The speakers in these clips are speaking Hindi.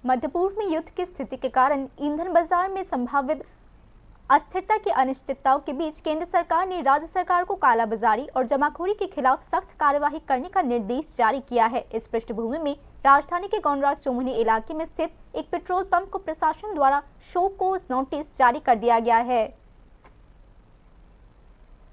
मध्य पूर्व में युद्ध की स्थिति के कारण ईंधन बाजार में संभावित अस्थिरता की अनिश्चितताओं के बीच केंद्र सरकार ने राज्य सरकार को कालाबाजारी और जमाखोरी के खिलाफ सख्त कार्यवाही करने का निर्देश जारी किया है। इस पृष्ठभूमि में राजधानी के गौनराज चौमुहनी इलाके में स्थित एक पेट्रोल पंप को प्रशासन द्वारा शो कोज नोटिस जारी कर दिया गया है।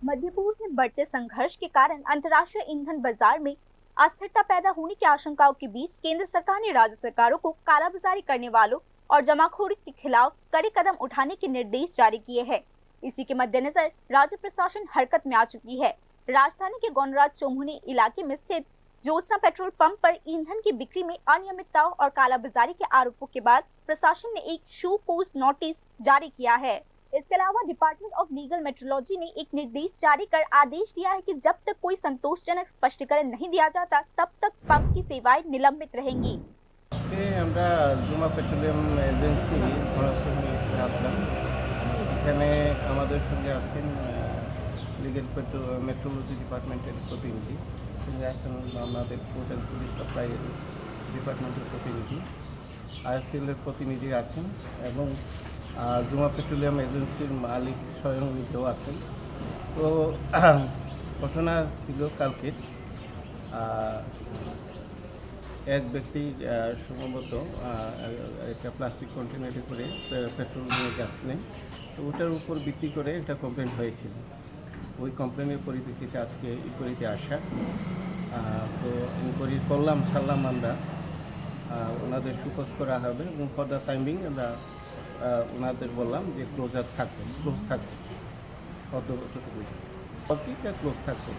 मध्य पूर्व में बढ़ते संघर्ष के कारण अंतर्राष्ट्रीय ईंधन बाजार में अस्थिरता पैदा होने की आशंकाओं के बीच केंद्र सरकार ने राज्य सरकारों को कालाबाजारी करने वालों और जमाखोरी के खिलाफ कड़े कदम उठाने के निर्देश जारी किए हैं। इसी के मद्देनजर राज्य प्रशासन हरकत में आ चुकी है। राजधानी के गौनराज चौमुहनी इलाके में स्थित ज्योत्सना पेट्रोल पंप पर ईंधन की बिक्री में अनियमितताओं और कालाबाजारी के आरोपों के बाद प्रशासन ने एक शो कोज नोटिस जारी किया है। इसके अलावा डिपार्टमेंट ऑफ लीगल मेट्रोलॉजी ने एक निर्देश जारी कर आदेश दिया है कि जब तक कोई संतोषजनक स्पष्टीकरण नहीं दिया जाता तब तक पंप की सेवाएं निलंबित रहेंगी। আমরা জুমা পেট্রোলিয়াম এজেন্সি আসলাম। এখানে আমাদের সঙ্গে আছেন লিগেল মেট্রোলজি ডিপার্টমেন্টের প্রতিনিধি, এখন আমাদের ফুড অ্যান্ড সিভিল সাপ্লাই ডিপার্টমেন্টের প্রতিনিধি, আইএসএল এর প্রতিনিধি আছেন এবং জুমা পেট্রোলিয়াম এজেন্সির মালিক স্বয়ং নিজেও আছেন। তো ঘটনা ছিল কালকে এক ব্যক্তি সম্ভবত একটা প্লাস্টিক কন্টেনারে করে পেট্রোল নিয়ে যাচ্ছিলেন। তো ওটার উপর ভিত্তি করে একটা কমপ্লেন হয়েছিল। ওই কমপ্লেনের পরিপ্রেক্ষিতে আজকে ইনকোয়ারিতে আসা। তো ইনকোয়ারি করলাম সারলাম আমরা, ওনাদের সুকোজ করা হবে এবং ফর দ্য টাইমিং আমরা ওনাদের বললাম যে ক্লোজ থাকবে কতটুকু ক্লোজ থাকবে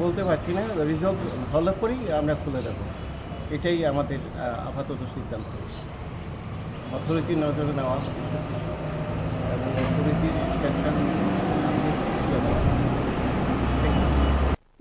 বলতে পারছি না, রিজলভ হলে পরেই আমরা খুলে দেব, এটাই আমাদের আপাতত সিদ্ধান্ত। অথরিটি নজরে নেওয়া এবং অথরিটির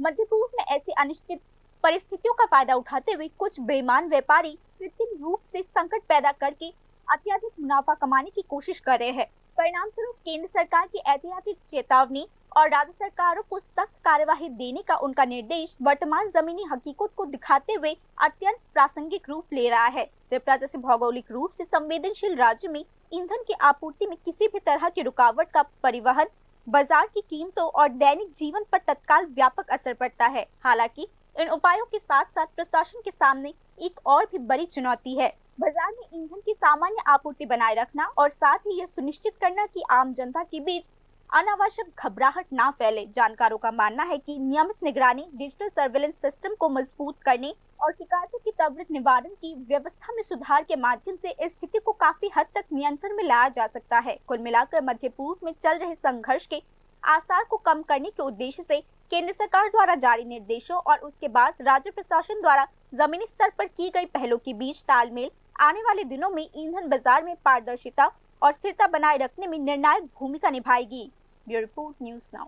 मध्य पूर्व में ऐसी अनिश्चित परिस्थितियों का फायदा उठाते हुए कुछ बेईमान व्यापारी कृत्रिम रूप से संकट पैदा करके अत्यधिक मुनाफा कमाने की कोशिश कर रहे हैं। परिणाम स्वरूप केंद्र सरकार की एहतियाती चेतावनी और राज्य सरकारों को सख्त कार्यवाही देने का उनका निर्देश वर्तमान जमीनी हकीकत को दिखाते हुए अत्यंत प्रासंगिक रूप ले रहा है। त्रिपुरा जैसे भौगोलिक रूप से संवेदनशील राज्य में ईंधन की आपूर्ति में किसी भी तरह की रुकावट का परिवहन, बाजार की कीमतों और दैनिक जीवन पर तत्काल व्यापक असर पड़ता है। हालांकि इन उपायों के साथ साथ प्रशासन के सामने एक और भी बड़ी चुनौती है, बाजार में ईंधन की सामान्य आपूर्ति बनाए रखना और साथ ही यह सुनिश्चित करना कि आम जनता के बीच अनावश्यक घबराहट ना फैले। जानकारों का मानना है कि नियमित निगरानी, डिजिटल सर्वेलेंस सिस्टम को मजबूत करने और शिकायतों की त्वरित निवारण की व्यवस्था में सुधार के माध्यम से इस स्थिति को काफी हद तक नियंत्रण में लाया जा सकता है। कुल मिलाकर मध्य पूर्व में चल रहे संघर्ष के आसार को कम करने के उद्देश्य से केंद्र सरकार द्वारा जारी निर्देशों और उसके बाद राज्य प्रशासन द्वारा जमीनी स्तर पर की गई पहलों के बीच तालमेल आने वाले दिनों में ईंधन बाजार में पारदर्शिता और स्थिरता बनाए रखने में निर्णायक भूमिका निभाएगी। Bureau report, news now.